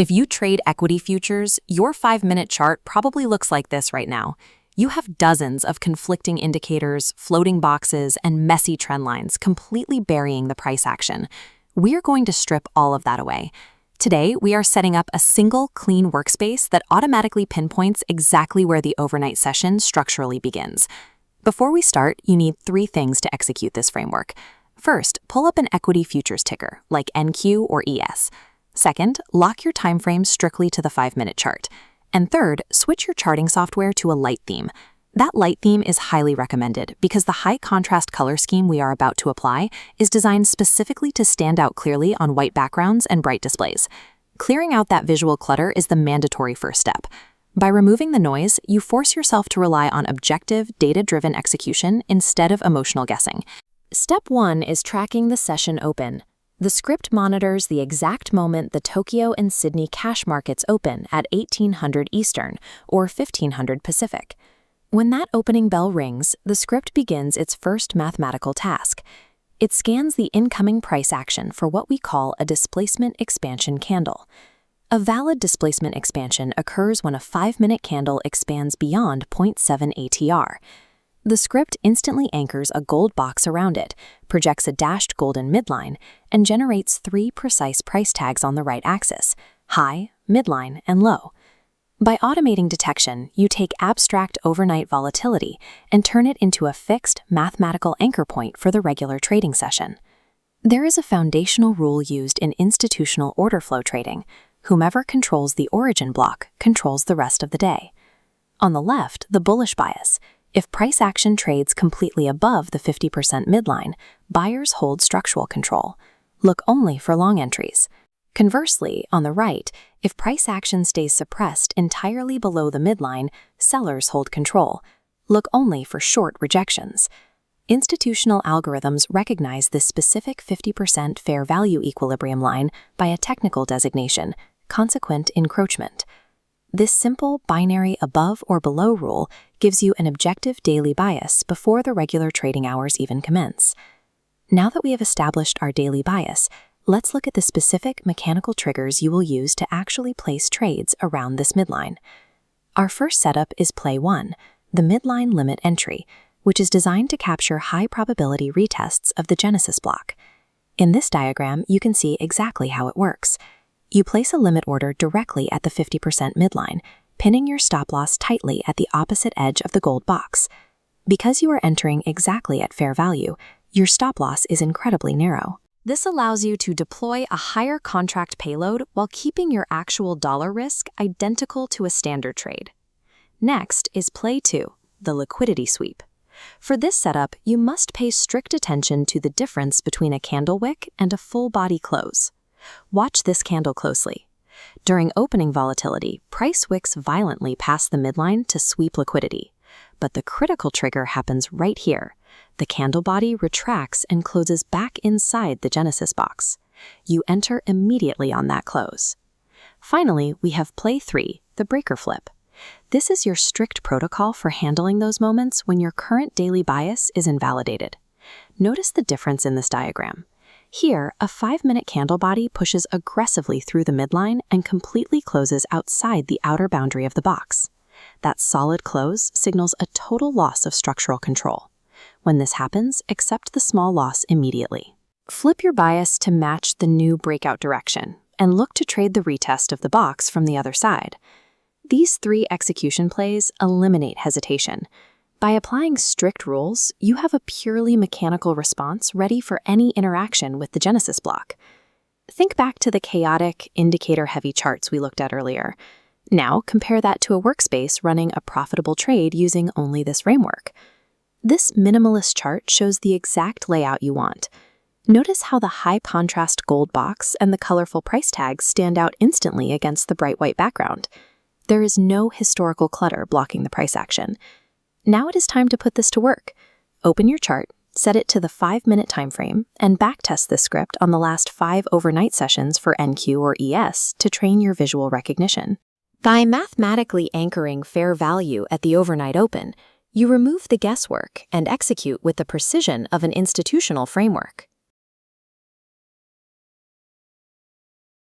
If you trade equity futures, your 5-minute chart probably looks like this right now. You have dozens of conflicting indicators, floating boxes, and messy trend lines completely burying the price action. We're going to strip all of that away. Today, we are setting up a single, clean workspace that automatically pinpoints exactly where the overnight session structurally begins. Before we start, you need 3 things to execute this framework. First, pull up an equity futures ticker, like NQ or ES. Second, lock your time frame strictly to the 5-minute chart. And third, switch your charting software to a light theme. That light theme is highly recommended because the high contrast color scheme we are about to apply is designed specifically to stand out clearly on white backgrounds and bright displays. Clearing out that visual clutter is the mandatory first step. By removing the noise, you force yourself to rely on objective, data-driven execution instead of emotional guessing. Step 1 is tracking the session open. The script monitors the exact moment the Tokyo and Sydney cash markets open at 1800 Eastern or 1500 Pacific. When that opening bell rings, the script begins its first mathematical task. It scans the incoming price action for what we call a displacement expansion candle. A valid displacement expansion occurs when a 5-minute candle expands beyond 0.7 ATR. The script instantly anchors a gold box around it, projects a dashed golden midline, and generates 3 precise price tags on the right axis: high, midline, and low. By automating detection, you take abstract overnight volatility and turn it into a fixed mathematical anchor point for the regular trading session. There is a foundational rule used in institutional order flow trading: whomever controls the origin block controls the rest of the day. On the left, the bullish bias. If price action trades completely above the 50% midline, buyers hold structural control. Look only for long entries. Conversely, on the right, if price action stays suppressed entirely below the midline, sellers hold control. Look only for short rejections. Institutional algorithms recognize this specific 50% fair value equilibrium line by a technical designation: consequent encroachment. This simple binary above or below rule gives you an objective daily bias before the regular trading hours even commence. Now that we have established our daily bias, let's look at the specific mechanical triggers you will use to actually place trades around this midline. Our first setup is Play 1, the midline limit entry, which is designed to capture high-probability retests of the Genesis block. In this diagram, you can see exactly how it works. You place a limit order directly at the 50% midline, pinning your stop-loss tightly at the opposite edge of the gold box. Because you are entering exactly at fair value, your stop-loss is incredibly narrow. This allows you to deploy a higher contract payload while keeping your actual dollar risk identical to a standard trade. Next is Play 2, the liquidity sweep. For this setup, you must pay strict attention to the difference between a candle wick and a full-body close. Watch this candle closely. During opening volatility, price wicks violently past the midline to sweep liquidity. But the critical trigger happens right here. The candle body retracts and closes back inside the Genesis box. You enter immediately on that close. Finally, we have Play 3, the breaker flip. This is your strict protocol for handling those moments when your current daily bias is invalidated. Notice the difference in this diagram. Here, a 5-minute candle body pushes aggressively through the midline and completely closes outside the outer boundary of the box. That solid close signals a total loss of structural control. When this happens, accept the small loss immediately. Flip your bias to match the new breakout direction and look to trade the retest of the box from the other side. These 3 execution plays eliminate hesitation. By applying strict rules, you have a purely mechanical response ready for any interaction with the Genesis block. Think back to the chaotic, indicator-heavy charts we looked at earlier. Now compare that to a workspace running a profitable trade using only this framework. This minimalist chart shows the exact layout you want. Notice how the high-contrast gold box and the colorful price tags stand out instantly against the bright white background. There is no historical clutter blocking the price action. Now it is time to put this to work. Open your chart, set it to the 5-minute time frame, and backtest this script on the last 5 overnight sessions for NQ or ES to train your visual recognition. By mathematically anchoring fair value at the overnight open, you remove the guesswork and execute with the precision of an institutional framework.